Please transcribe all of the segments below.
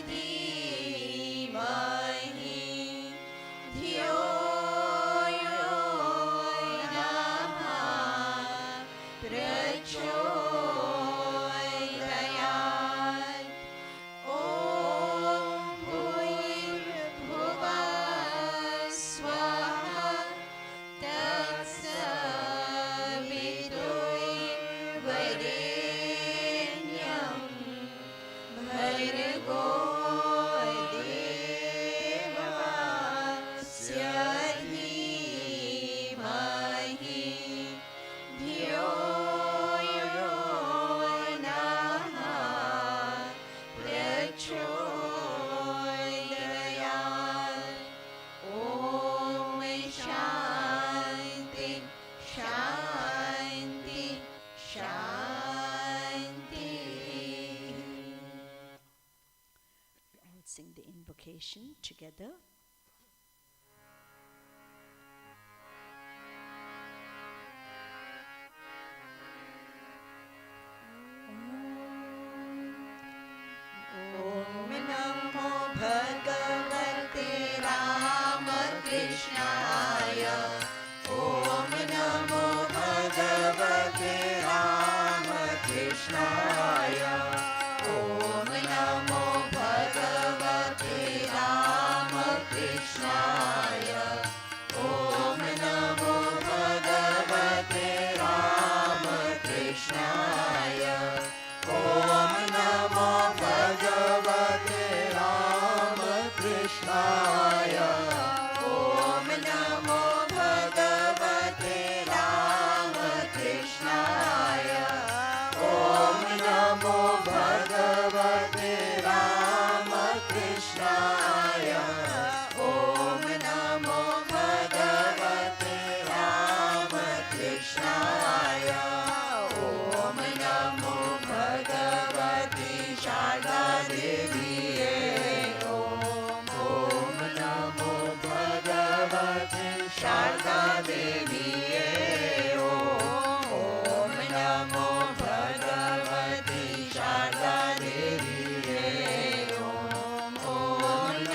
धीमहि धियो यो नः प्रचोदयात्। ॐ भूर्भुवः स्वः तत्सवितुर्वरेण्यं भर्गो देवस्य धीमहि धियो यो नः प्रचोदयात्। ॐ शान्ति शान्ति शान्ति। All sing the invocation together. ॐ नमो भगवते रामकृष्णाय। ॐ नमो भगवते रामकृष्णाय। ॐ नमो भगवते रामकृष्णाय। ॐ नमो भगवते रामकृष्णाय। ॐ नमो भगवते रामकृष्णाय। ॐ नमो भगवते रामकृष्णाय। ॐ नमो भगवते रामकृष्णाय। ॐ नमो भगवते रामकृष्णाय। ॐ नमो भगवते शारदा देवीये। ॐ नमो भगवते शारदा देवीये। ॐ नमो भगवते शारदा देवीये। ॐ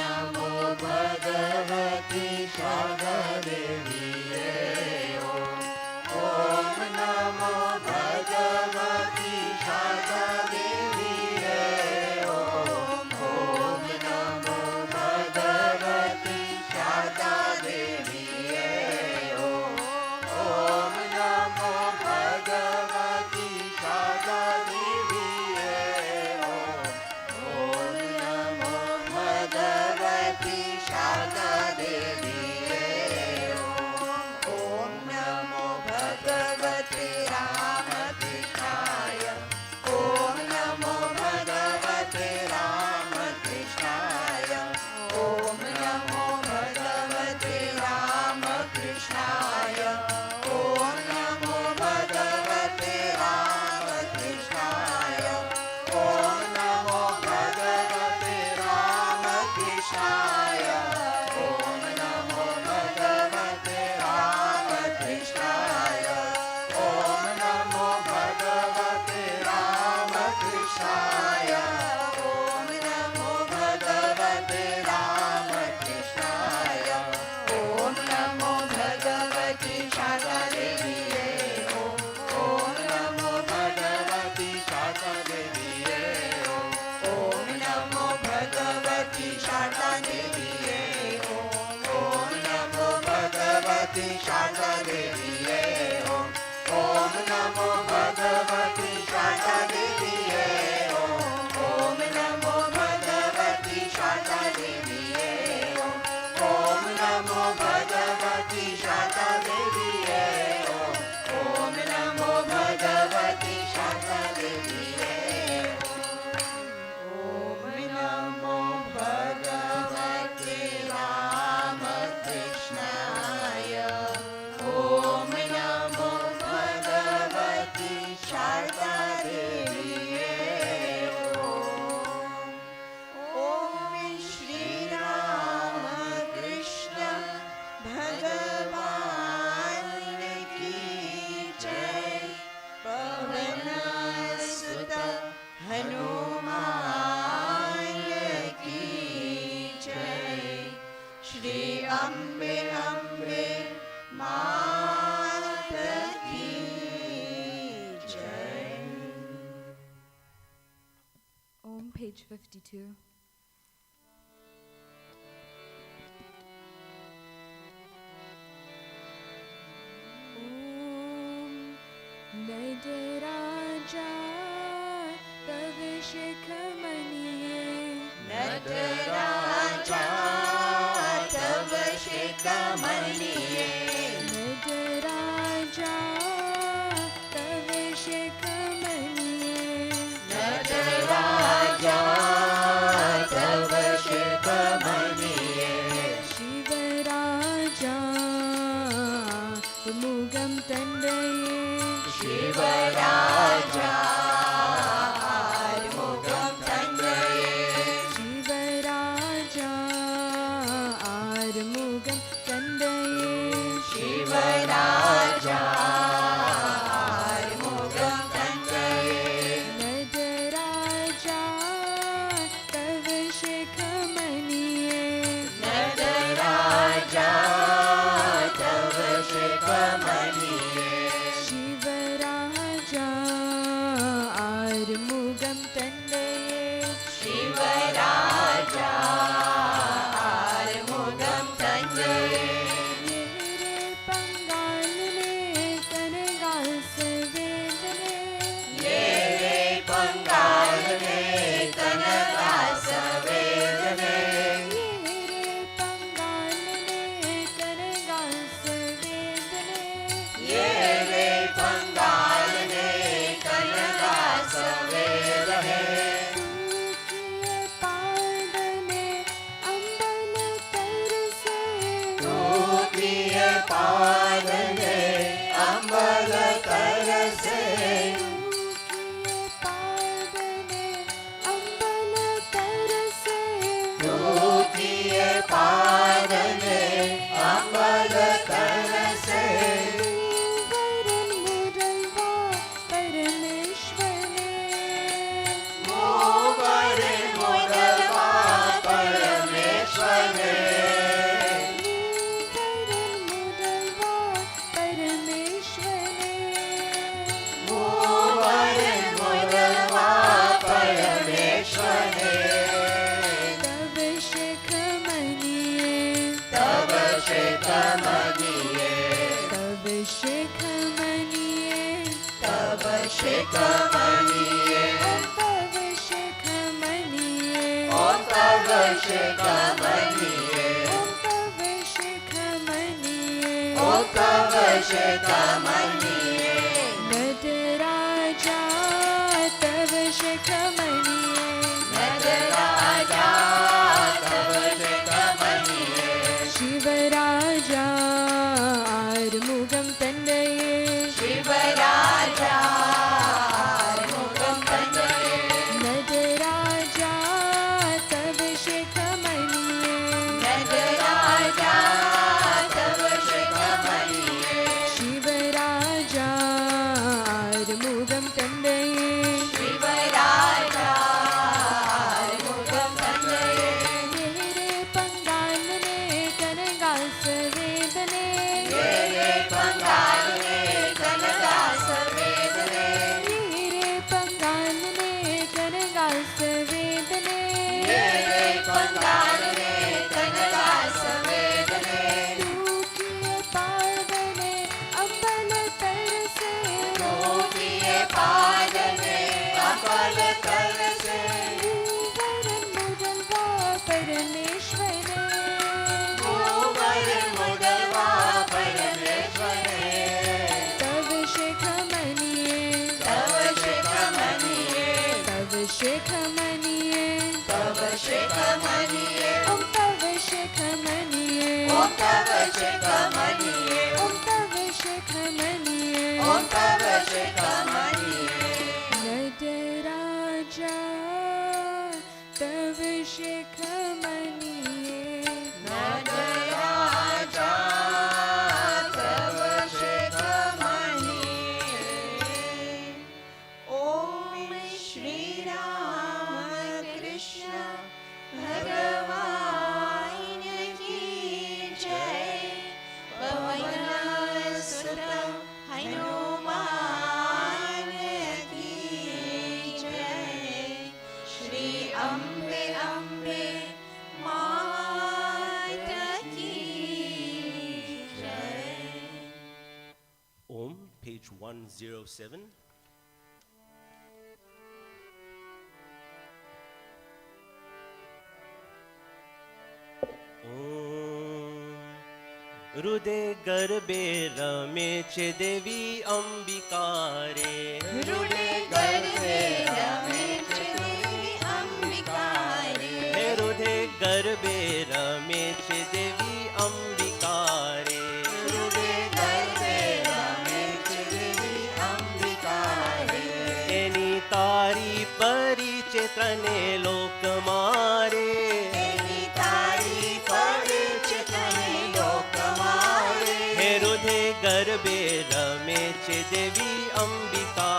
52. नटराजा तव शिखमणिये नटराजा तव शिखमणिये नटराजा तव शिखमणिये नटराजा तव शिखमणिये शिवराजा मुगं तण्डये शिवराजा आरुमुखं तण्डये शिवराजा आरुमुखं तण्डये शिवराजा आरुमुखं तण्डये नटराजा तव शिखमणिये नटराजा तव शिखमणिये शिवराजा आरुमुखं तण्डये शिवराजा आरुमुखं तण्डये येरे पंगालने कनगासवेदने ये रे पंगालने कनकासवेदने येरे पंगालने कनगासवेदने ये रे पंगालने कनकासवेदने तूकिये पादने अम्बल तरसे तूकिय पादने अम्बल तरसे तूकिये पादने अम्बल तरसे तूकिय पादने अम्बल तरसे वरन मुरलवा परमेश्वरने मोगरे मोदवा परमेश्वरे वरन मुरलवा परमेश्वरने मोगरे मोदवा परमेश्वरे तव शिखमणिये तव शिखमणिये तव शिखमणिये तव शिखमणिये तव शिखमणिये ॐ तव शिखमणिये तव शिखमणिये ॐ तव शिखमणिये नटराजा तव शिखमणिये नटराजा तव शिखमणिये शिवराजा आरुमुखं तण्डये शिवराजा आरुमुखं तण्डये नटराजा तव शिखमणिये नटराजा तव शिखमणिये शिवराजा आरुमुखं तण्डये शिवराजा आरुमुखं तण्डये येरे पंगालने कनगासवेदने ये रे पंगालने कनकासवेदने येरे पंगालने कनगासवेदने ये रे पंगालने कनकासवेदने तूकिये पादने अम्बल तरसे तूकिय पादने अम्बल तरसे वरन मुरलवा परमेश्वरे मोगरे मोदवा परमेश्वरे तव शिखमणिये तव शिखमणिये तव शिखमणिये तव शिखमणिये ॐ तव शिखमणिये ॐ तव शिखमणिये ॐ तव शिखमणिये ॐ तव शिखमणिये नटराजा तव शिखमणिये नटराजा तव शिखमणिये ॐ श्री राम कृष्ण भगवान की जय पवन सुत हनुमान की जय श्री अम्बा 107. हृदय गर्भे रमे चे देवी अंबिका रे हृदय गर्भे रमे चे देवी अंबिका रे हृदय गर्भे रमे चे देवी अंबिका रे हृदय गर्भे रमे चे देवी अंबिका रे एनी तारी परिचय तने लोक मारे एनी तारी परिचय तने लोक मारे हृदय गर्भे रमे चे देवी अंबिका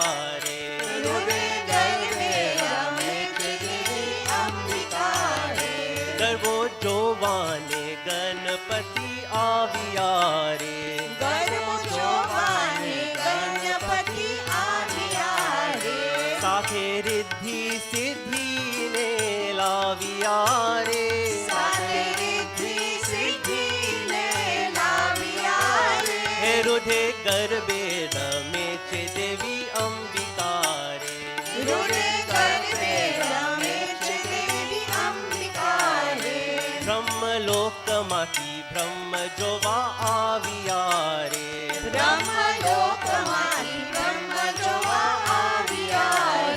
रे हृदय गर्भे रमे चे देवी अंबिका रे गर्भो जोवाने गणपति आविया रे गर्भो जोवाने गणपति आविया रे साथे रिद्धि सिद्धि ने लाविया रे साथे रिद्धि सिद्धि ने लाविया रे हृदय गर्भे रमे चे देवी अंबिका रे हृदय गर्भे रमे चे देवी अंबिका रे ब्रह्मलोकमाती ब्रह्म जोवा आविया रे ब्रह्मलोकमाती ब्रह्म जोवा आविया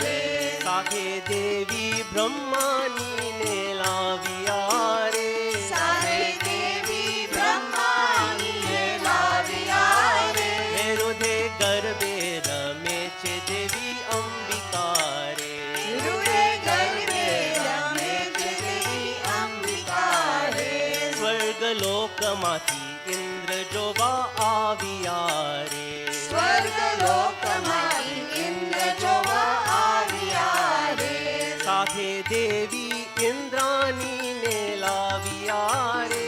रे साथे देवी ब्रह्मानी ने लाविया रे सारे देवी ब्रह्मानी ने लाविया रे हृदय गर्भे रमे चे देवी अंबिका रे हृदय गर्भे रमे चे देवी अंबिका रे स्वर्गलोकमाती इंद्र जोवा आविया रे स्वर्गलोकमाती इंद्र जोवा आविया रे साथे देवी इंद्रानी ने लाविया रे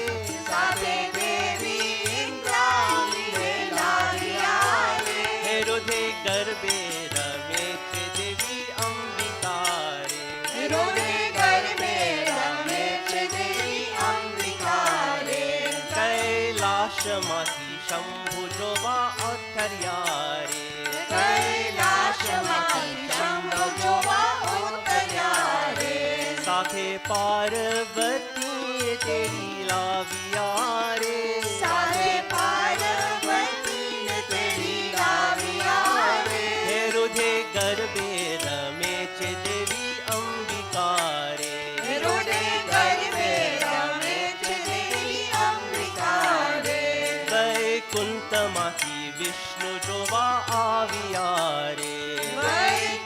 साथे देवी इंद्राणी ने लाविया रे हृदय गर्भे रमे चे देवी अंबिका रे हृदय गर्भे रमे चे देवी अंबिका रे कैलाशमाती शंभु जोवा अथर्या रे कैलाशमाती शंभु जोवा उतर्या रे साथे पार्वती तेरी लाविया रे सारे पार्वती ने तेरी लाविया रे हृदय गर्भे रमे चे देवी अंबिका रे हृदय गर्भे रमे चे देवी अंबिका रे वैकुंठमाती विष्णु जोवा आविया रे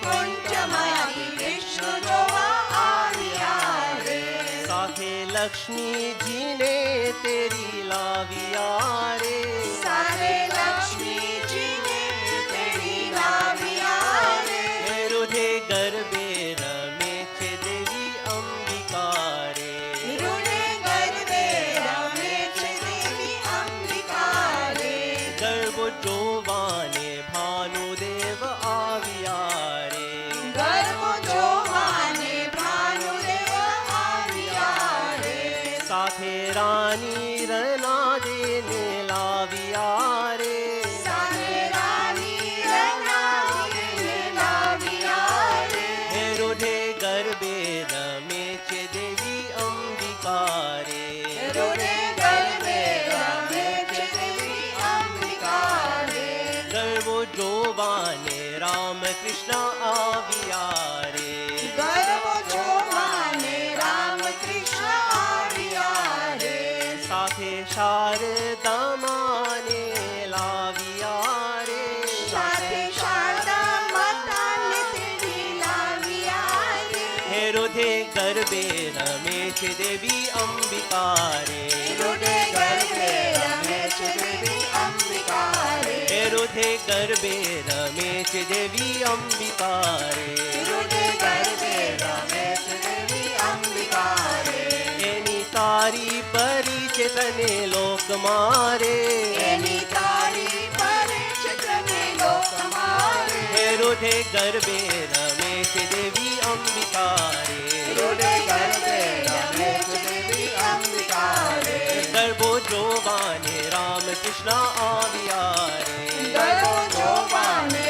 वैकुंठमाती विष्णु जोवा आविया रे साथे लक्ष्मी जी ने तेरी लाविया रे सारे लक्ष्मी जी ने तेरी लाविया रे हृदय गर्भे रमे चे देवी अंबिका रे हृदय गर्भे रमे चे देवी अंबिका रे गर्भ जोवाने भानुदेव आविया रे गर्भ जोवाने भानुदेव आविया रे साथे रानी रना देने लाविया रे सारे रानी रनावली ने लाविया रे हृदय गर्भे रमे चे देवी अंबिका रे हृदय गर्भे रमे चे देवी अंबिका रे गर्भो जोवाने राम कृष्ण आविया रे गर्भ जोवाने राम कृष्ण आविया रे साथे शारदा माने लाविया रे साथे शारदा माता ने तेरी लाविया रे हृदय गर्भे रमे चे देवी अंबिका रे हृदय गर्भे रमे चे देवी अंबिका रे हृदय गर्भे रमे चे देवी अंबिका रे हृदय गर्भे रमे चे देवी अंबिका रे एनी तारी परिचय तने लोक मारे एनी तारी परिचय तने लोक मारे हृदय गर्भे रमे चे देवी अंबिका रे हृदय गर्भे रमे चे देवी अंबिका रे गर्भो जोवाने राम कृष्ण आविया रे गर्भ जोवाने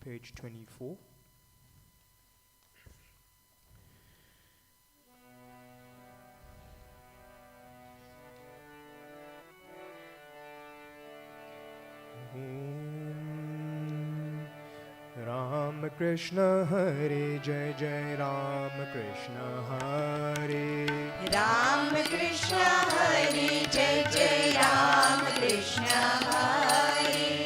page 24. Ram Krishna Hare Jai Jai Ram Krishna Hare Ram Krishna Hare Jai Jai Ram Krishna Hare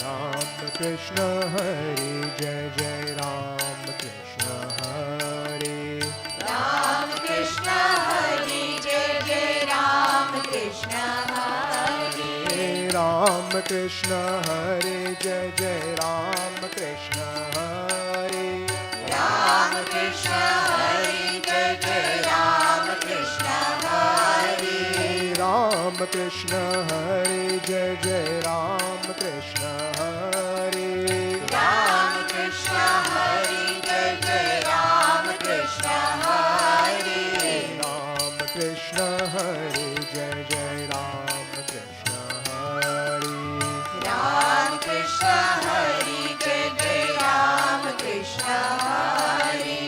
Ram Krishna Hare Jai Jai Ram Krishna Hare Ram Krishna Hare Jai Jai Ram Krishna Hare Ram Krishna Hare Jai Jai Ram Krishna Hare Ram Krishna Hare Jai Jai Ram Krishna Hare Ram Krishna Hare Jai Jai Ram Krishna Hare Ram Krishna Hare Jai Jai Ram Krishna Hare Ram Krishna Hare Jai Jai Ram Krishna Hare Ram Krishna Hare Jai Jai Ram Krishna Hare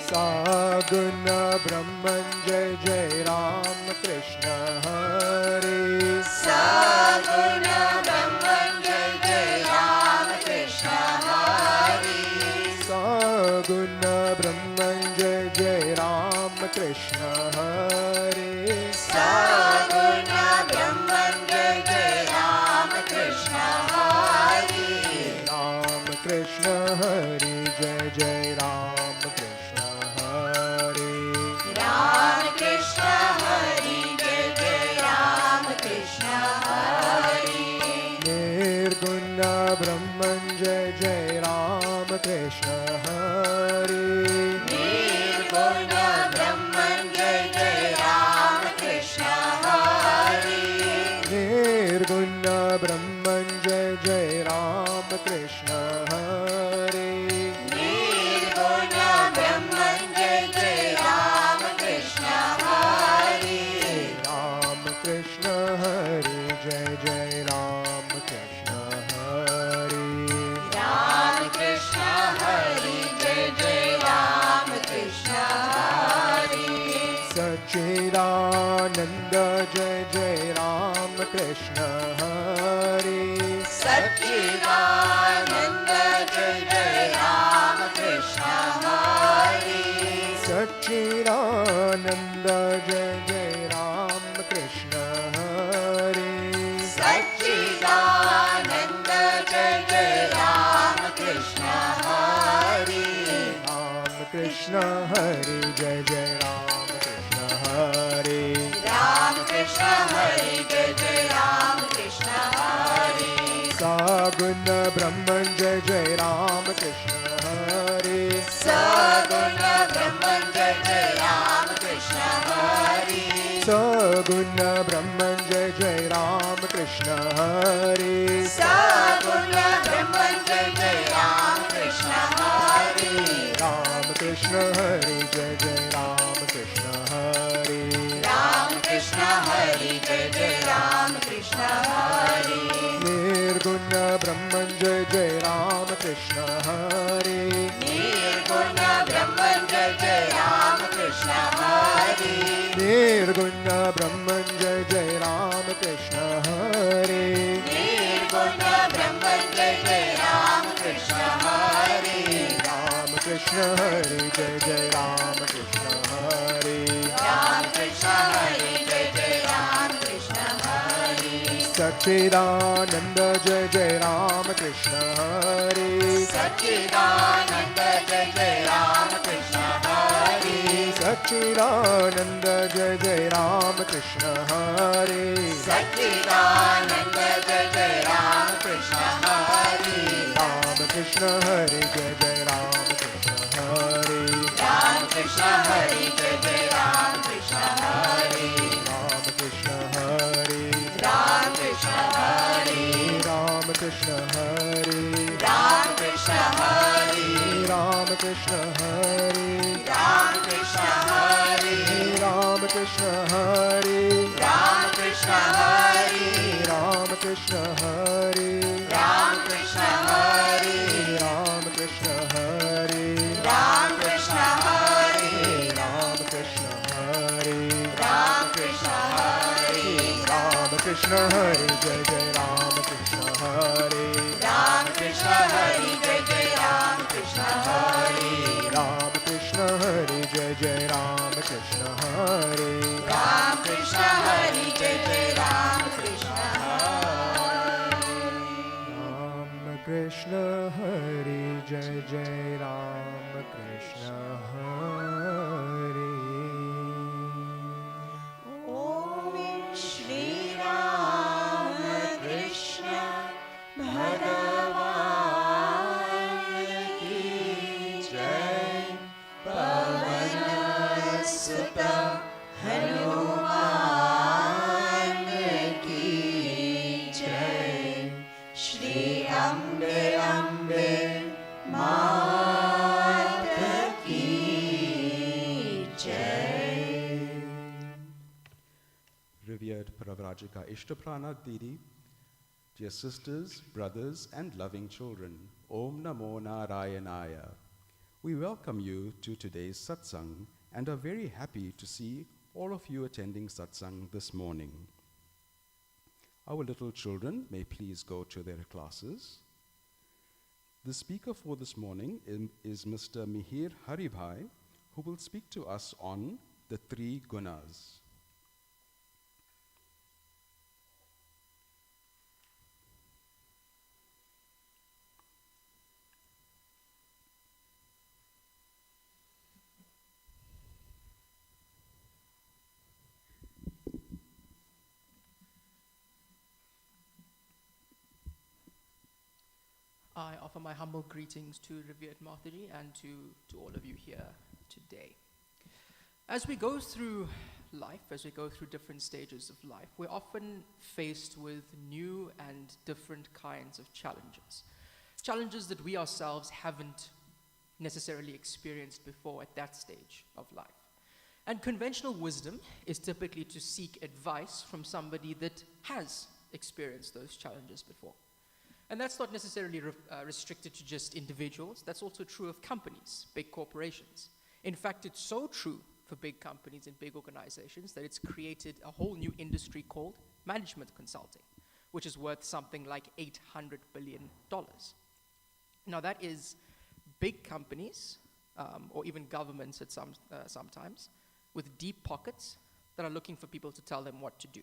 Saguna Brahman Jai Jai Ram Krishna Hare Saguna Brahman Jai Jai Ram Krishna Hare Saguna Brahman Jai Jai Ram Krishna Hare Saguna Brahman Jai Jai Ram Krishna Hare Ram Krishna Hare Jai Jai Ram Krishna Hare Ram Krishna Hare Jai Jai Ram Krishna Hare Nirguna Brahman Jai Jai Ram Krishna Hare Nirguna Brahman Jai Jai Ram Krishna Hare Nirguna Brahman Jai Jai Ram Krishna Hare Nirguna Brahman Jai Jai Ram Krishna Hare Ram Krishna Hare Jai Jai Ram Krishna Hare Ram Krishna Hare Jai Jai Ram Krishna Hare Sachidananda Jai Jai Ram Krishna Hare Sachidananda Jai Jai Ram Krishna Hare Sachidananda Jai Jai Ram Krishna Hare Sachidananda Jai Jai Ram Krishna Hare Ram Krishna Hare Jai Jai Ram Krishna Hare Ram Krishna Hare Jai Jai Ram Krishna Hare Saguna Brahman Jai Jai Ram Krishna Hare Saguna Brahman Jai Jai Ram Krishna Hare Saguna Brahman Jai Jai Ram Krishna Hare Saguna Brahman Jai Jai Ram Krishna Hare Ram Krishna Hare Jai Jai Ram Krishna Hare Ram Krishna Hare Jai Jai Ram Krishna Hare Nirguna Brahman Jai Jai Ram Krishna Hare Nirguna Brahman Jai Jai Ram Krishna Hare Nirguna Brahman Jai Jai Ram Krishna Hare Nirguna Brahman Jai Jai Ram Krishna Hare Ram Krishna Hare Jai Jai Ram Krishna Hare Ram Krishna Hare Jai Jai Ram Krishna Hare Sachidananda Jai Jai Ram Krishna Hare Sachidananda Jai Jai Ram Krishna Hare Sachidananda Jai Jai Ram Krishna Hare Sachidananda Jai Jai Ram Krishna Hare Ram Krishna Hare Jai Jai Ram Krishna Hare Ram Krishna Hare Jai Jai Ram Krishna Hare Ram Krishna Hare Ram Krishna Hare Ram Krishna Hare Ram Krishna Hare Ram Krishna Hare Ram Krishna Hare Ram Krishna Hare Ram Krishna Hare Ram Krishna Hare Ram Krishna Hare Ram Krishna Hare Jai Jai Ram Krishna Hare Ram Krishna Hare Jai Jai Ram Krishna Hare Ram Krishna Hare Jai Jai Ram Krishna Hare Ram Krishna Hare Jai Jai Ram Krishna Ram Krishna Hare Jai Jai Ram Krishna Hare Om Shri Ram Krishna Bhagavan ki Jai Pavan Sutta Hanuman ki Jai Shri Ambe Ambe Mata ki Jai. Revered Paravrajika Ishtaprana Didi, dear sisters, brothers, and loving children, Om Namo Narayanaya. We welcome you to today's Satsang and are very happy to see all of you attending Satsang this morning. Our little children may please go to their classes. The speaker for this morning is Mr. Mihir Haribhai, who will speak to us on the three gunas. I offer my humble greetings to revered Mataji and to all of you here today. As we go through life, as we go through different stages of life, we're often faced with new and different kinds of challenges. Challenges that we ourselves haven't necessarily experienced before at that stage of life. And conventional wisdom is typically to seek advice from somebody that has experienced those challenges before. And that's not necessarily restricted to just individuals. That's also true of companies, big corporations. In fact, it's so true for big companies and big organizations that it's created a whole new industry called management consulting, which is worth something like $800 billion. Now that is big companies, or even governments at sometimes, with deep pockets that are looking for people to tell them what to do.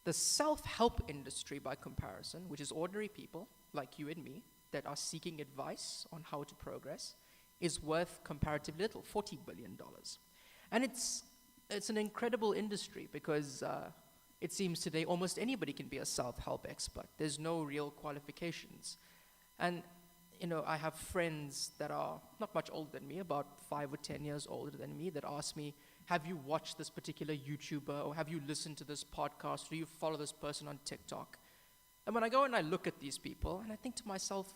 The self-help industry, by comparison, which is ordinary people like you and me that are seeking advice on how to progress, is worth comparatively little, $40 billion. And it's an incredible industry because it seems today almost anybody can be a self-help expert. There's no real qualifications. And I have friends that are not much older than me, about 5 or 10 years older than me, that ask me, have you watched this particular YouTuber, or have you listened to this podcast, or do you follow this person on TikTok? And when I go and I look at these people, and I think to myself,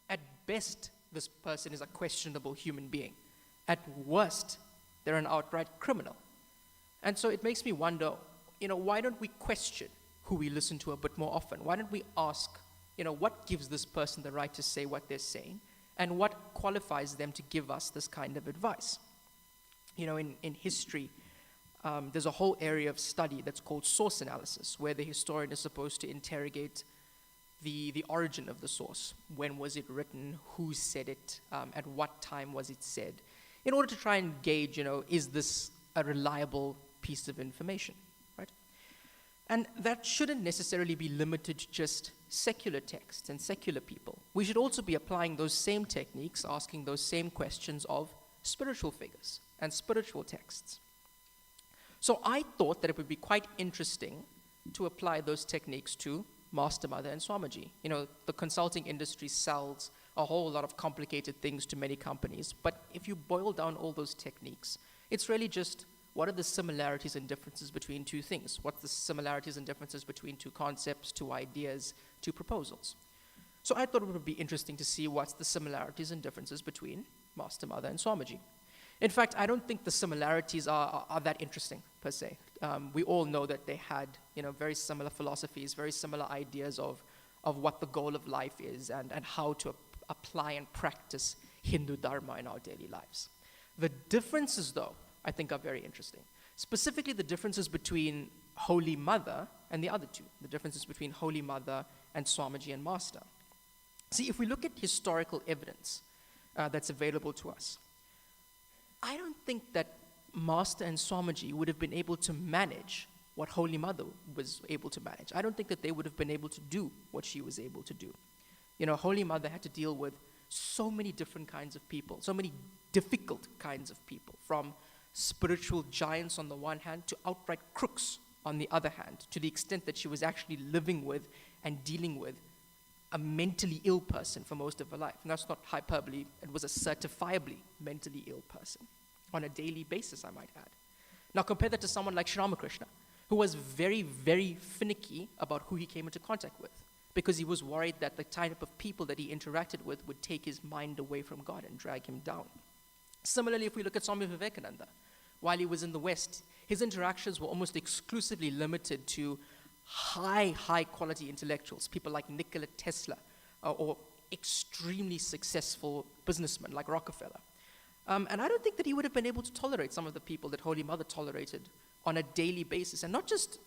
at best, this person is a questionable human being. At worst, they're an outright criminal. And so it makes me wonder, why don't we question who we listen to a bit more often? Why don't we ask, what gives this person the right to say what they're saying, and what qualifies them to give us this kind of advice? In history, there's a whole area of study that's called source analysis, where the historian is supposed to interrogate the origin of the source. When was it written? Who said it? At what time was it said? In order to try and gauge, is this a reliable piece of information, right? And that shouldn't necessarily be limited to just secular texts and secular people. We should also be applying those same techniques, asking those same questions of spiritual figures and spiritual texts. So I thought that it would be quite interesting to apply those techniques to Master, Mother, and Swamiji. The consulting industry sells a whole lot of complicated things to many companies, but if you boil down all those techniques, it's really just what are the similarities and differences between two things? What's the similarities and differences between two concepts, two ideas, two proposals? So I thought it would be interesting to see what's the similarities and differences between Master, Mother, and Swamiji. In fact, I don't think the similarities are that interesting, per se. We all know that they had, very similar philosophies, very similar ideas of what the goal of life is and how to apply and practice Hindu Dharma in our daily lives. The differences, though, I think are very interesting. Specifically, the differences between Holy Mother and the other two, the differences between Holy Mother and Swamiji and Master. See, if we look at historical evidence that's available to us, I don't think that Master and Swamiji would have been able to manage what Holy Mother was able to manage. I don't think that they would have been able to do what she was able to do. You know, Holy Mother had to deal with so many different kinds of people, so many difficult kinds of people, from spiritual giants on the one hand to outright crooks on the other hand, to the extent that she was actually living with and dealing with a mentally ill person for most of her life. And that's not hyperbole, it was a certifiably mentally ill person on a daily basis, I might add. Now compare that to someone like Sri Ramakrishna, who was very, very finicky about who he came into contact with, because he was worried that the type of people that he interacted with would take his mind away from God and drag him down. Similarly, if we look at Swami Vivekananda, while he was in the West, his interactions were almost exclusively limited to high quality intellectuals, people like Nikola Tesla, or extremely successful businessmen like Rockefeller. And I don't think that he would have been able to tolerate some of the people that Holy Mother tolerated on a daily basis, and not just,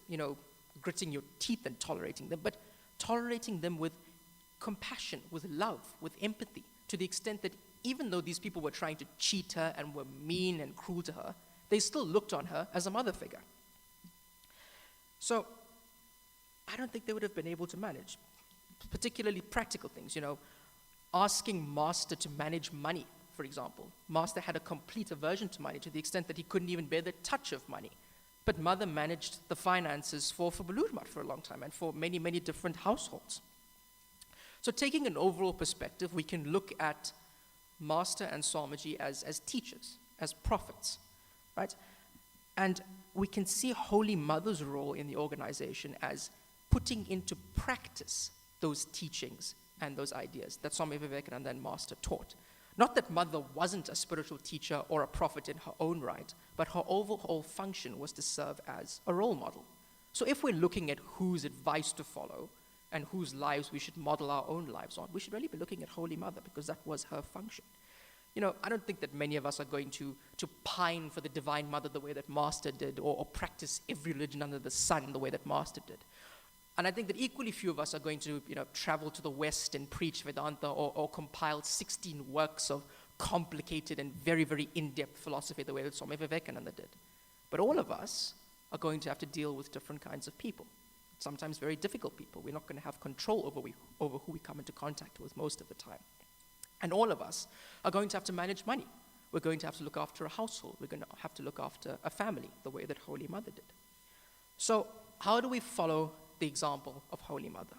gritting your teeth and tolerating them, but tolerating them with compassion, with love, with empathy, to the extent that even though these people were trying to cheat her and were mean and cruel to her, they still looked on her as a mother figure. So I don't think they would have been able to manage, particularly practical things, asking Master to manage money, for example. Master had a complete aversion to money to the extent that he couldn't even bear the touch of money. But Mother managed the finances for Balurmat for a long time and for many, many different households. So taking an overall perspective, we can look at Master and Swamiji as teachers, as prophets, right? And we can see Holy Mother's role in the organization as putting into practice those teachings and those ideas that Swami Vivekananda and Master taught. Not that Mother wasn't a spiritual teacher or a prophet in her own right, but her overall function was to serve as a role model. So if we're looking at whose advice to follow and whose lives we should model our own lives on, we should really be looking at Holy Mother, because that was her function. I don't think that many of us are going to pine for the Divine Mother the way that Master did, or practice every religion under the sun the way that Master did. And I think that equally few of us are going to, travel to the West and preach Vedanta, or compile 16 works of complicated and very, very in-depth philosophy the way that Swami Vivekananda did. But all of us are going to have to deal with different kinds of people, sometimes very difficult people. We're not going to have control over who we come into contact with most of the time. And all of us are going to have to manage money. We're going to have to look after a household. We're going to have to look after a family the way that Holy Mother did. So how do we follow the example of Holy Mother?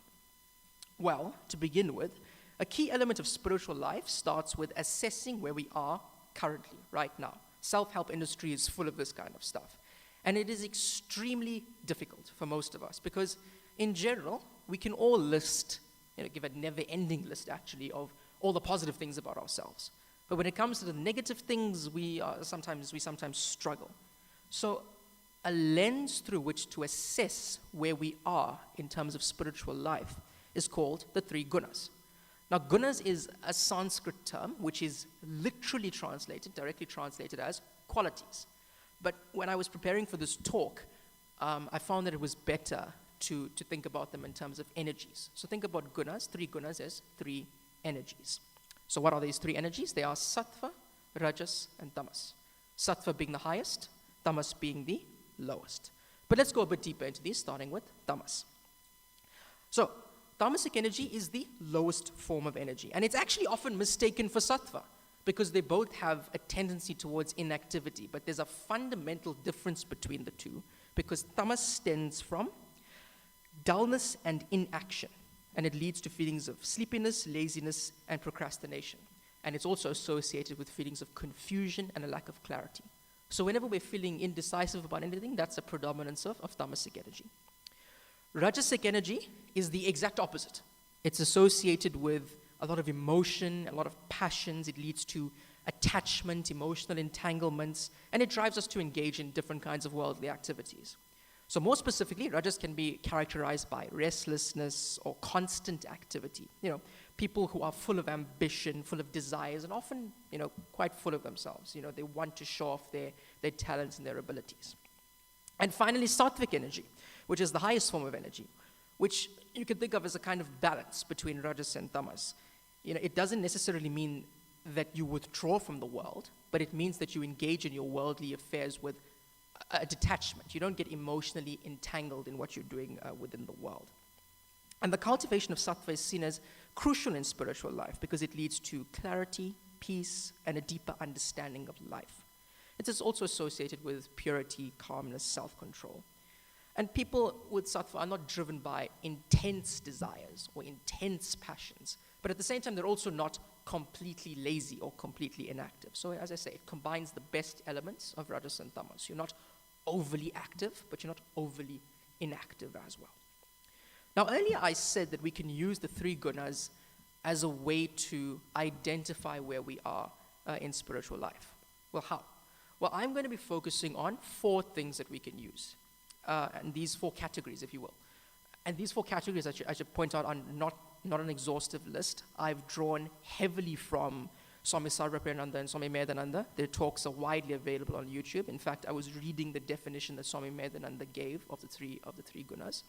Well, to begin with, a key element of spiritual life starts with assessing where we are currently, right now. Self-help industry is full of this kind of stuff. And it is extremely difficult for most of us, because in general, we can all list, give a never-ending list actually of all the positive things about ourselves. But when it comes to the negative things, we sometimes struggle. So a lens through which to assess where we are in terms of spiritual life is called the 3 gunas. Now, gunas is a Sanskrit term which is literally directly translated as qualities. But when I was preparing for this talk, I found that it was better to think about them in terms of energies. So think about gunas, 3 gunas as 3 energies. So what are these 3 energies? They are sattva, rajas, and tamas. Sattva being the highest, tamas being the lowest. But let's go a bit deeper into these, starting with tamas. So tamasic energy is the lowest form of energy, and it's actually often mistaken for sattva, because they both have a tendency towards inactivity, but there's a fundamental difference between the two, because tamas stems from dullness and inaction, and it leads to feelings of sleepiness, laziness, and procrastination. And it's also associated with feelings of confusion and a lack of clarity. So whenever we're feeling indecisive about anything, that's a predominance of tamasic energy. Rajasic energy is the exact opposite. It's associated with a lot of emotion, a lot of passions. It leads to attachment, emotional entanglements, and it drives us to engage in different kinds of worldly activities. So more specifically, rajas can be characterized by restlessness or constant activity. People who are full of ambition, full of desires, and often, quite full of themselves. They want to show off their talents and their abilities. And finally, sattvic energy, which is the highest form of energy, which you can think of as a kind of balance between rajas and tamas. It doesn't necessarily mean that you withdraw from the world, but it means that you engage in your worldly affairs with a detachment. You don't get emotionally entangled in what you're doing within the world. And the cultivation of sattva is seen as crucial in spiritual life because it leads to clarity, peace, and a deeper understanding of life. It is also associated with purity, calmness, self-control. And people with sattva are not driven by intense desires or intense passions, but at the same time, they're also not completely lazy or completely inactive. So as I say, it combines the best elements of rajas and tamas. You're not overly active, but you're not overly inactive as well. Now, earlier I said that we can use the three gunas as a way to identify where we are in spiritual life. Well, how? Well, I'm going to be focusing on 4 things that we can use, and these 4 categories, if you will. And these 4 categories, I should point out, are not an exhaustive list. I've drawn heavily from Swami Sarvapriyananda and Swami Medananda. Their talks are widely available on YouTube. In fact, I was reading the definition that Swami Medananda gave of the three gunas.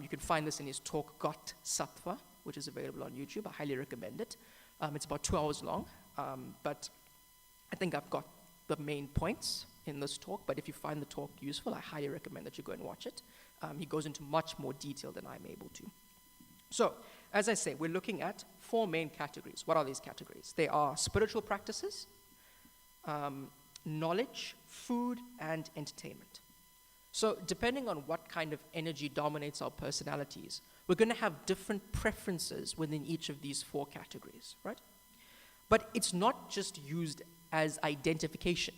You can find this in his talk, Got Sattva, which is available on YouTube. I highly recommend it. It's about 2 hours long, but I think I've got the main points in this talk, but if you find the talk useful, I highly recommend that you go and watch it. He goes into much more detail than I'm able to. So, as I say, we're looking at 4 main categories. What are these categories? They are spiritual practices, knowledge, food, and entertainment. So depending on what kind of energy dominates our personalities, we're going to have different preferences within each of these 4 categories, right? But it's not just used as identification.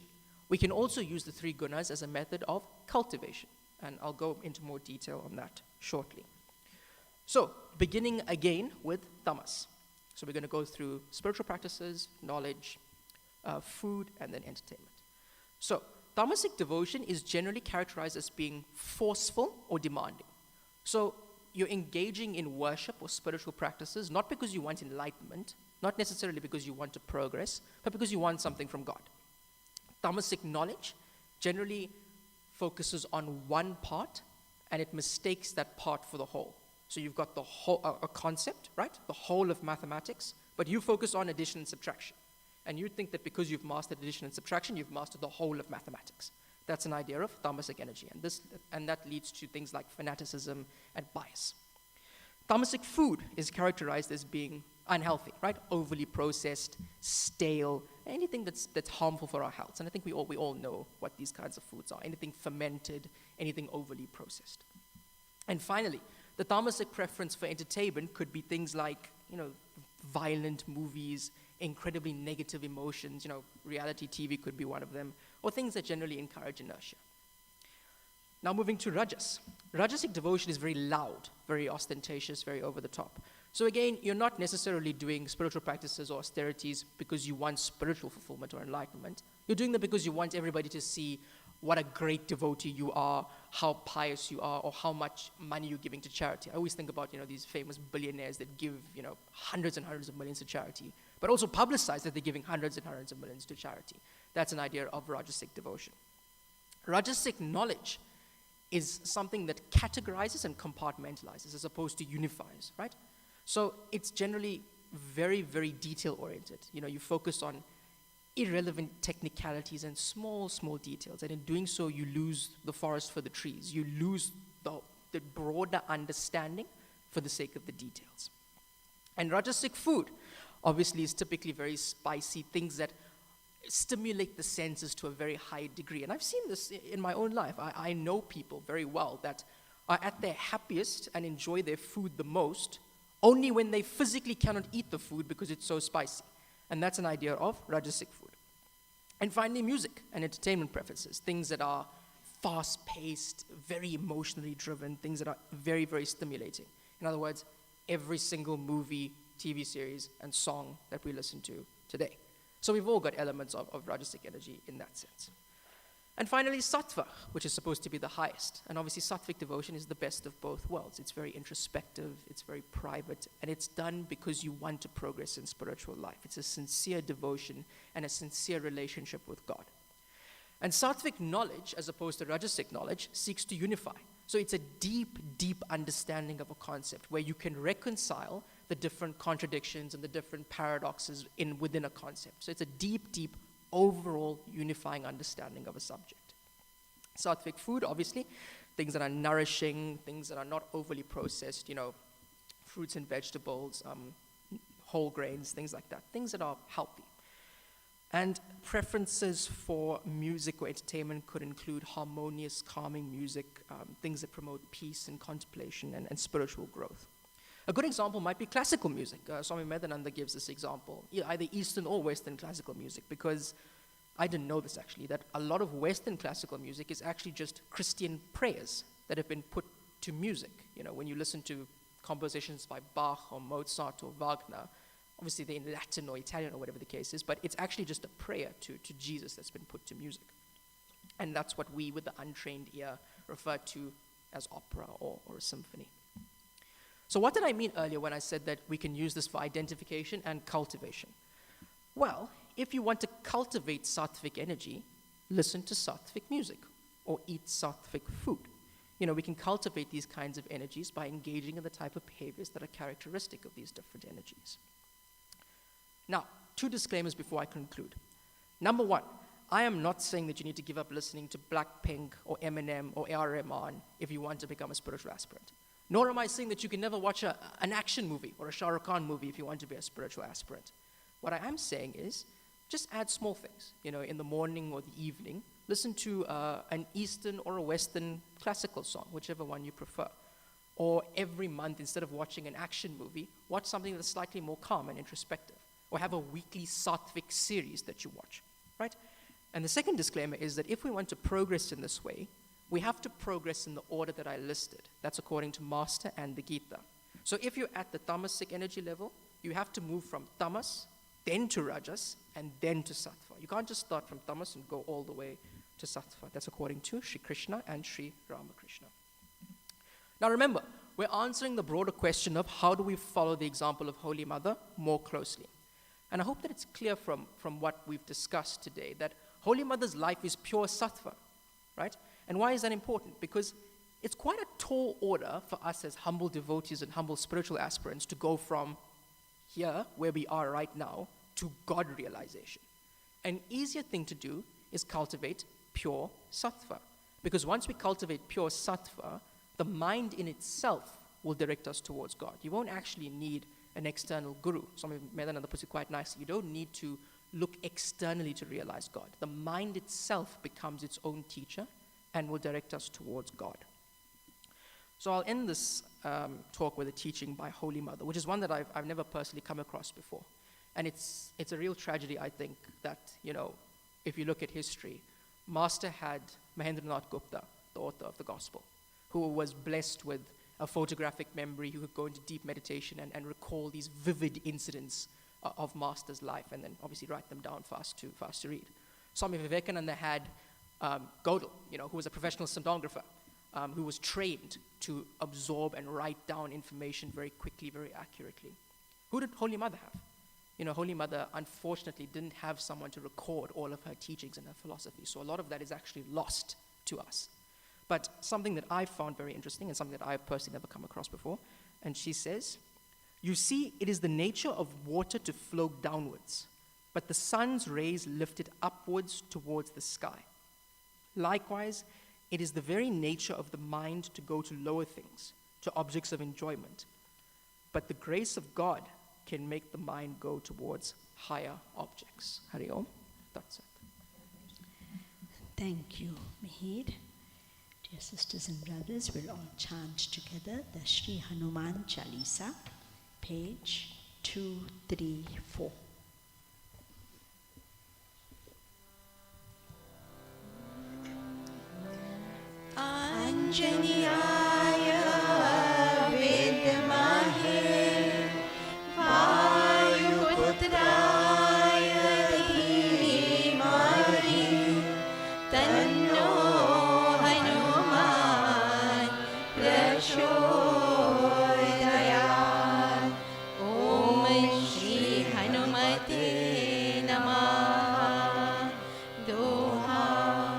We can also use the 3 gunas as a method of cultivation, and I'll go into more detail on that shortly. So, beginning again with tamas. So we're going to go through spiritual practices, knowledge, food, and then entertainment. So, tamasic devotion is generally characterized as being forceful or demanding. So, you're engaging in worship or spiritual practices not because you want enlightenment, not necessarily because you want to progress, but because you want something from God. Tamasic knowledge generally focuses on one part, and it mistakes that part for the whole. So you've got the whole, a concept, right? The whole of mathematics, but you focus on addition and subtraction. And you think that because you've mastered addition and subtraction, you've mastered the whole of mathematics. That's an idea of tamasic energy, and that leads to things like fanaticism and bias. Tamasic food is characterized as being unhealthy, right? Overly processed, stale, anything that's harmful for our health. And I think we all know what these kinds of foods are. Anything fermented, anything overly processed. And finally, the tamasic preference for entertainment could be things like, violent movies, incredibly negative emotions, reality TV could be one of them, or things that generally encourage inertia. Now moving to rajas. Rajasic devotion is very loud, very ostentatious, very over the top. So again, you're not necessarily doing spiritual practices or austerities because you want spiritual fulfillment or enlightenment. You're doing them because you want everybody to see what a great devotee you are, how pious you are, or how much money you're giving to charity. I always think about, these famous billionaires that give, hundreds and hundreds of millions to charity, but also publicize that they're giving hundreds and hundreds of millions to charity. That's an idea of rajasic devotion. Rajasic knowledge is something that categorizes and compartmentalizes as opposed to unifies, right? So it's generally very, very detail-oriented. You focus on irrelevant technicalities and small details. And in doing so, you lose the forest for the trees. You lose the broader understanding for the sake of the details. And rajasic food, obviously, is typically very spicy, things that stimulate the senses to a very high degree. And I've seen this in my own life. I know people very well that are at their happiest and enjoy their food the most only when they physically cannot eat the food because it's so spicy. And that's an idea of rajasic food. And finally, music and entertainment preferences, things that are fast-paced, very emotionally driven, things that are very, very stimulating. In other words, every single movie, TV series, and song that we listen to today. So we've all got elements of rajasic energy in that sense. And finally, sattva, which is supposed to be the highest. And obviously, sattvic devotion is the best of both worlds. It's very introspective, it's very private, and it's done because you want to progress in spiritual life. It's a sincere devotion and a sincere relationship with God. And sattvic knowledge, as opposed to rajasic knowledge, seeks to unify. So it's a deep, deep understanding of a concept where you can reconcile the different contradictions and the different paradoxes within a concept. So it's a deep, deep overall unifying understanding of a subject. Sattvic food, obviously, things that are nourishing, things that are not overly processed, fruits and vegetables, whole grains, things like that, things that are healthy. And preferences for music or entertainment could include harmonious, calming music, things that promote peace and contemplation and spiritual growth. A good example might be classical music. Swami Medhananda gives this example, either Eastern or Western classical music, because I didn't know this actually, that a lot of Western classical music is actually just Christian prayers that have been put to music. When you listen to compositions by Bach or Mozart or Wagner, obviously they're in Latin or Italian or whatever the case is, but it's actually just a prayer to Jesus that's been put to music. And that's what we, with the untrained ear, refer to as opera or a symphony. So what did I mean earlier when I said that we can use this for identification and cultivation? Well, if you want to cultivate sattvic energy, listen to sattvic music or eat sattvic food. We can cultivate these kinds of energies by engaging in the type of behaviors that are characteristic of these different energies. Now, 2 disclaimers before I conclude. Number 1, I am not saying that you need to give up listening to Blackpink or Eminem or A.R. Rahman if you want to become a spiritual aspirant. Nor am I saying that you can never watch an action movie or a Shah Rukh Khan movie if you want to be a spiritual aspirant. What I am saying is, just add small things. In the morning or the evening, listen to an Eastern or a Western classical song, whichever one you prefer. Or every month, instead of watching an action movie, watch something that's slightly more calm and introspective. Or have a weekly sattvic series that you watch, right? And the second disclaimer is that if we want to progress in this way, we have to progress in the order that I listed. That's according to Master and the Gita. So if you're at the tamasic energy level, you have to move from tamas, then to rajas, and then to sattva. You can't just start from tamas and go all the way to sattva. That's according to Sri Krishna and Sri Ramakrishna. Now remember, we're answering the broader question of how do we follow the example of Holy Mother more closely. And I hope that it's clear from what we've discussed today that Holy Mother's life is pure sattva, right? And why is that important? Because it's quite a tall order for us as humble devotees and humble spiritual aspirants to go from here, where we are right now, to God realization. An easier thing to do is cultivate pure sattva. Because once we cultivate pure sattva, the mind in itself will direct us towards God. You won't actually need an external guru. Swami Medhananda puts it quite nicely. You don't need to look externally to realize God. The mind itself becomes its own teacher and will direct us towards God. So I'll end this talk with a teaching by Holy Mother, which is one that I've never personally come across before. And it's a real tragedy, I think, that, if you look at history, Master had Mahendranath Gupta, the author of the Gospel, who was blessed with a photographic memory, who could go into deep meditation and recall these vivid incidents of Master's life, and then obviously write them down for us to read. Swami Vivekananda had Godel, who was a professional stenographer, who was trained to absorb and write down information very quickly, very accurately. Who did Holy Mother have? Holy Mother, unfortunately, didn't have someone to record all of her teachings and her philosophy, so a lot of that is actually lost to us. But something that I found very interesting and something that I've personally never come across before, and she says, "You see, it is the nature of water to flow downwards, but the sun's rays lift it upwards towards the sky. Likewise, it is the very nature of the mind to go to lower things, to objects of enjoyment. But the grace of God can make the mind go towards higher objects." Hari Om. That's it. Thank you, Mihir. Dear sisters and brothers, we'll all chant together the Sri Hanuman Chalisa, page 234. Anjaniyaya vidmahe Vayuputraya dhimari Tanno Hanuman prachodayat. Om Shri Hanumate Namaha. Doha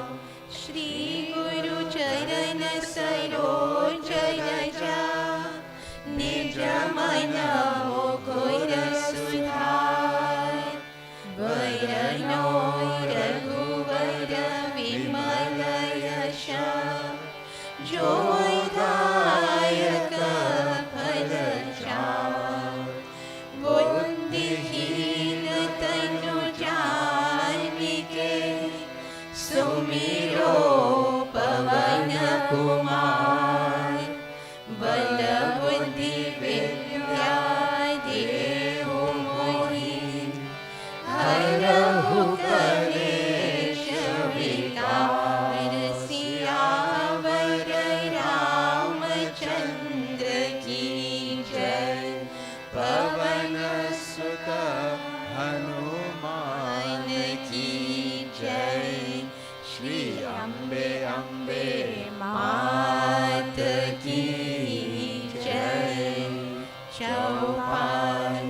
करहु कलेश विकार सियावर रामचंद्र की जय पवन सुत हनुमान की जय श्री अम्बे अम्बे मात की जय चौपाल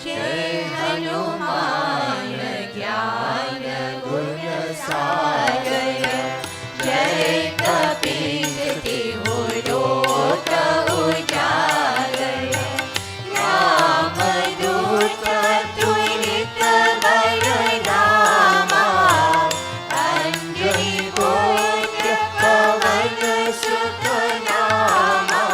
जय हनुमान ज्ञान गुण सागर जय कपीस तिहु लोक उजागर रामदूत तुलित बलरामा अंजनी पुत्र पवन सुत नामा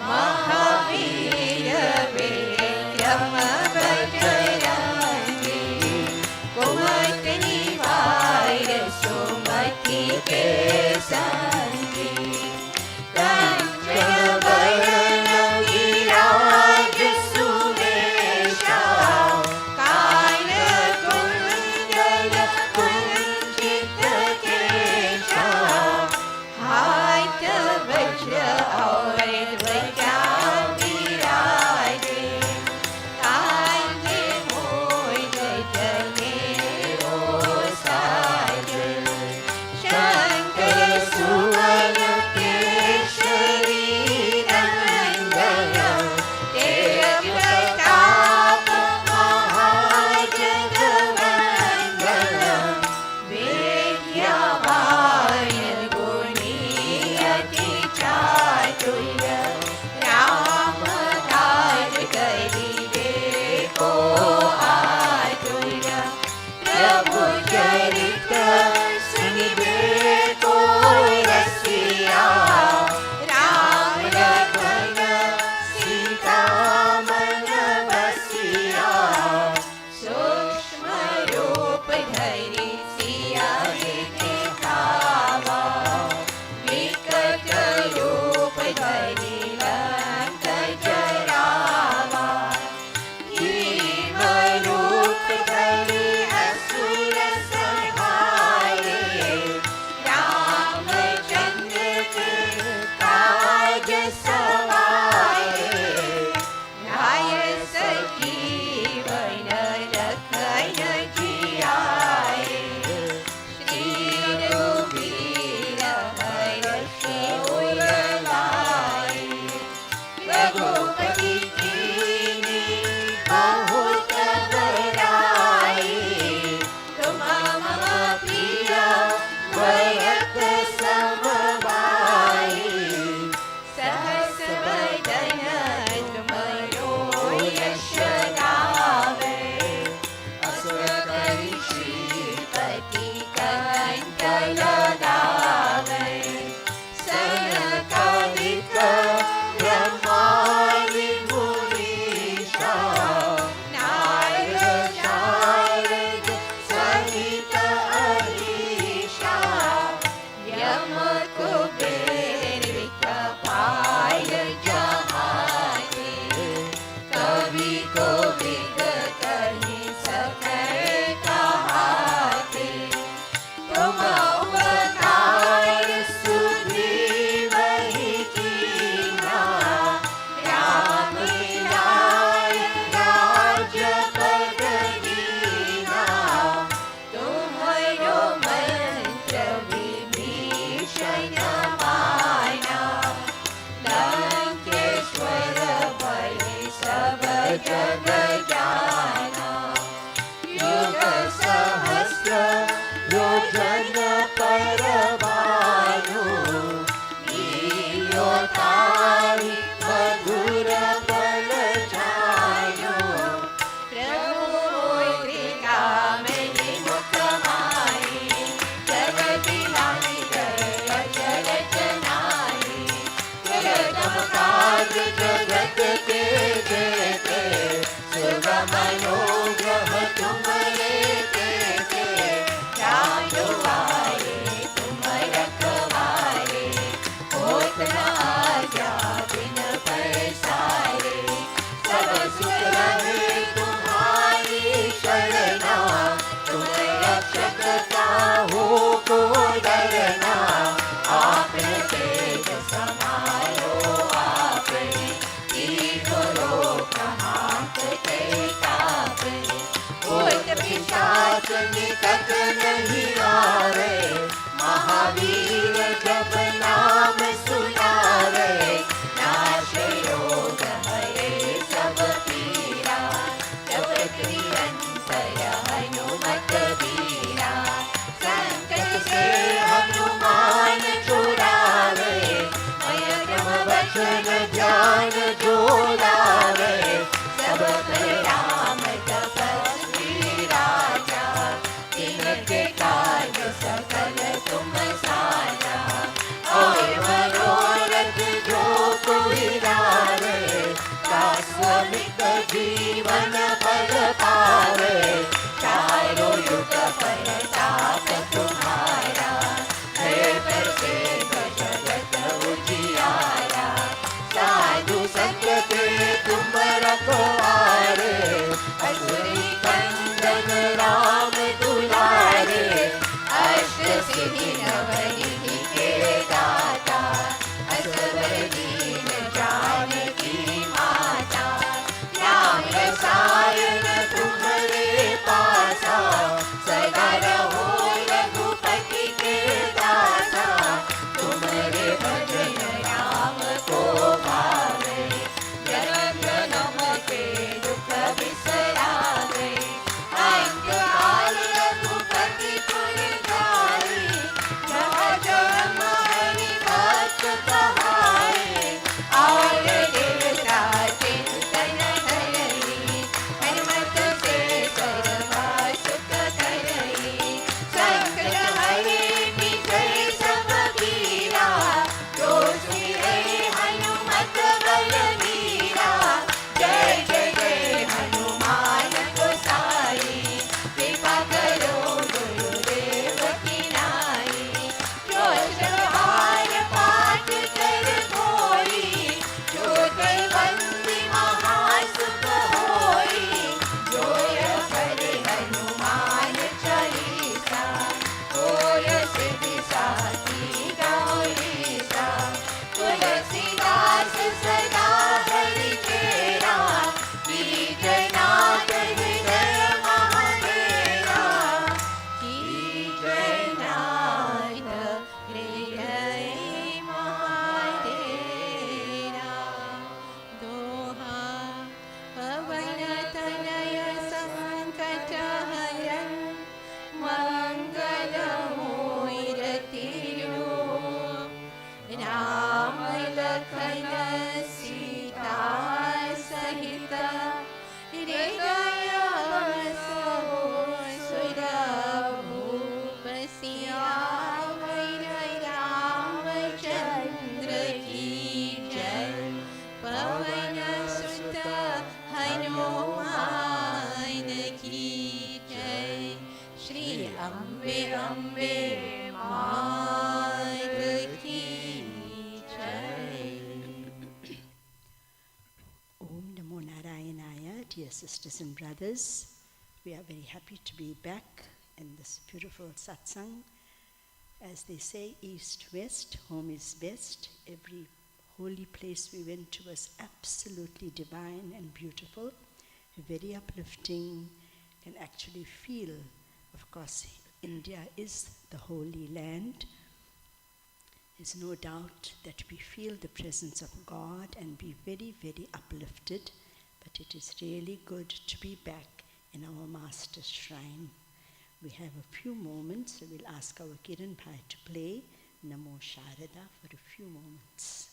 महावीर विक्रम बजरंगी कुमति निवार सुमति के संगी कंचन बरन विराज सुवेशा काल कुंडल कुंचित केशा हाथ वज्र और ध्वजा विराजे कांधे मोर जनेऊ साजे शंकर सुवन केसरी नंदन तेज प्रताप महाजगवंदन विद्यावान गुणी अति चातुर राम काज करिबे को आतुर प्रभु चरित सुनिबे को रसिया राम लखन सीता मन बसिया सूक्ष्म रूप धरि सिया दिखावा विकट रूप धरि लंक जरावा भीम रूप धरि असुर पास निकट नहीं आवे, महावीर जब नाम सुनावे, नाश योग हरे सब पीरा, जपत निरंतर हनुमत वीरा, संकट से हनुमान छुड़ावे, भय वचन ध्यान जो लावे, सब राम तपस्वी राजा, तिनके काज सकल तुम साजा, और मनोरथ जो कोई लावे, शाश्वत जीवन फल पावे, चारों युग परताप तुम्हारा, है प्रसिद्ध जगत उजियारा, साधु संत के तुम रखवारे, असुरी कंदन राम दुलारे, अष्ट सिद्धि नवनिधि के दाता, असवर दीन जानकी माता, राम रसायन तुम्हारे पासा, सदा रहो रघुपति के दासा, तुम्हारे भजन राम को भावे, जन्म जन्म के दुख बिसरावे, अंत काल रघुपति पुर जाई, जहाँ जन्म हरि भक्त कहाए, और देवता चिंतन धरई, हनुमत से सर्व सुख करई, संकट हरे विजय सब वीरा, जो सुमिरै हनुमत बलवीरा, जय जय जय हनुमान गोसाई, कृपा करो गुरुदेव की नाई, जो श्रवण पाठ कर कोई, जो दैवंती महासुख होई, जो करे हनुमान चालीसा, होय सिद्धि साखी गौरीसा, तुलसीदास सदा हरि चेरा, कीजय नाथ हृदय महाडेरा, कीजय नाथ हृदय महाडेरा। दोहा पवन तनय संकट हरन, मंगल मूर्ति रूप, राम लखन सीता सहित, हृदय सुर भूप, सियावर रामचंद्र की जय, पवन सुत हनुमान की जय, श्री अम्बे अम्बे मात की जय। Om Namo Narayanaya, dear sisters and brothers. We are very happy to be back in this beautiful satsang. As they say, east, west, home is best. Every holy place we went to was absolutely divine and beautiful, very uplifting, can actually feel, of course, India is the holy land. There's no doubt that we feel the presence of God and be very, very uplifted, but it is really good to be back in our Master's shrine. We have a few moments, so we'll ask our Kiran Bhai to play Namo Sarada for a few moments.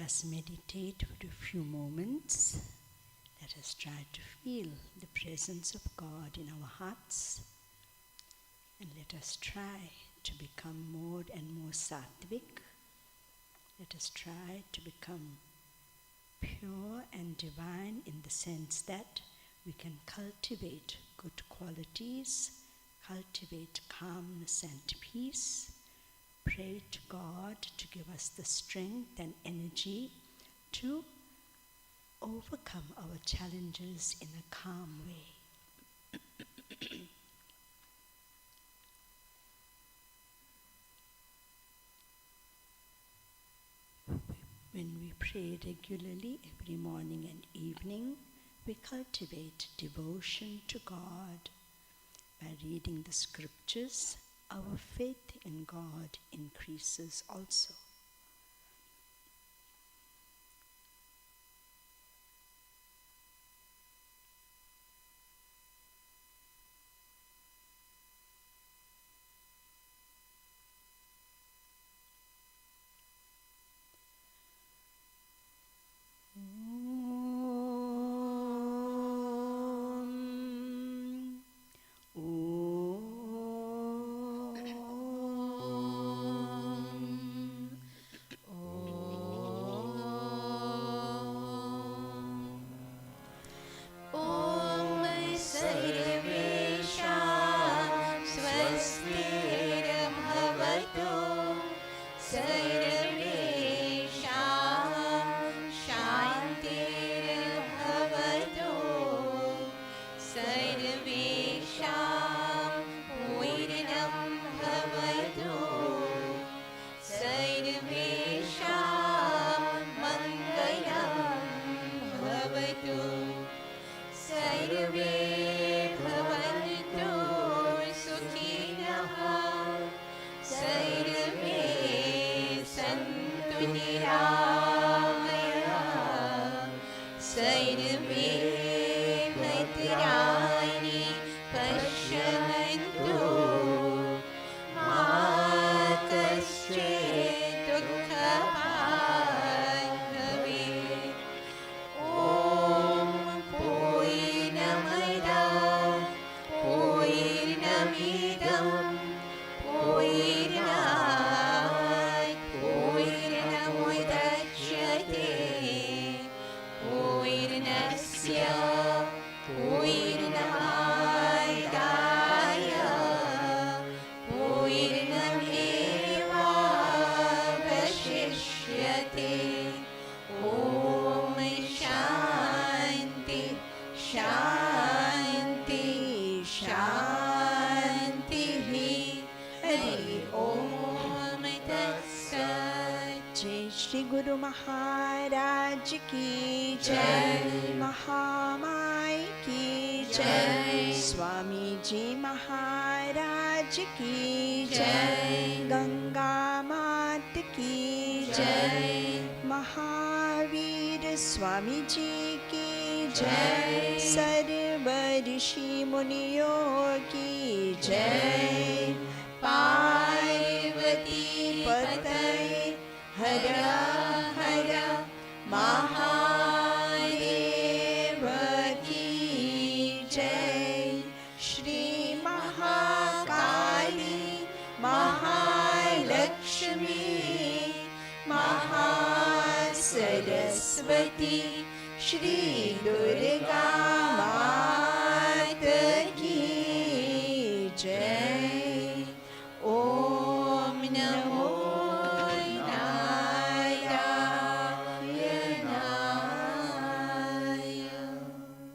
us meditate for a few moments. Let us try to feel the presence of God in our hearts. And let us try to become more and more sattvic. Let us try to become pure and divine in the sense that we can cultivate good qualities, cultivate calmness and peace. Pray to God to give us the strength and energy to overcome our challenges in a calm way. When we pray regularly every morning and evening, we cultivate devotion to God. By reading the scriptures, our faith in God increases also. Shri Guru Maharaj ki Jai, Mahamai ki Jai, Swami Ji Maharaj ki Jai, Ganga Mat ki Jai, Mahavir Swami Ji ki Jai, Sarva Rishi Muniyo ki Jai, Parvati Patai Hara Hara Mahadeva ki Jai, Shri Mahakali Mahalakshmi Mahasaraswati Shri Durga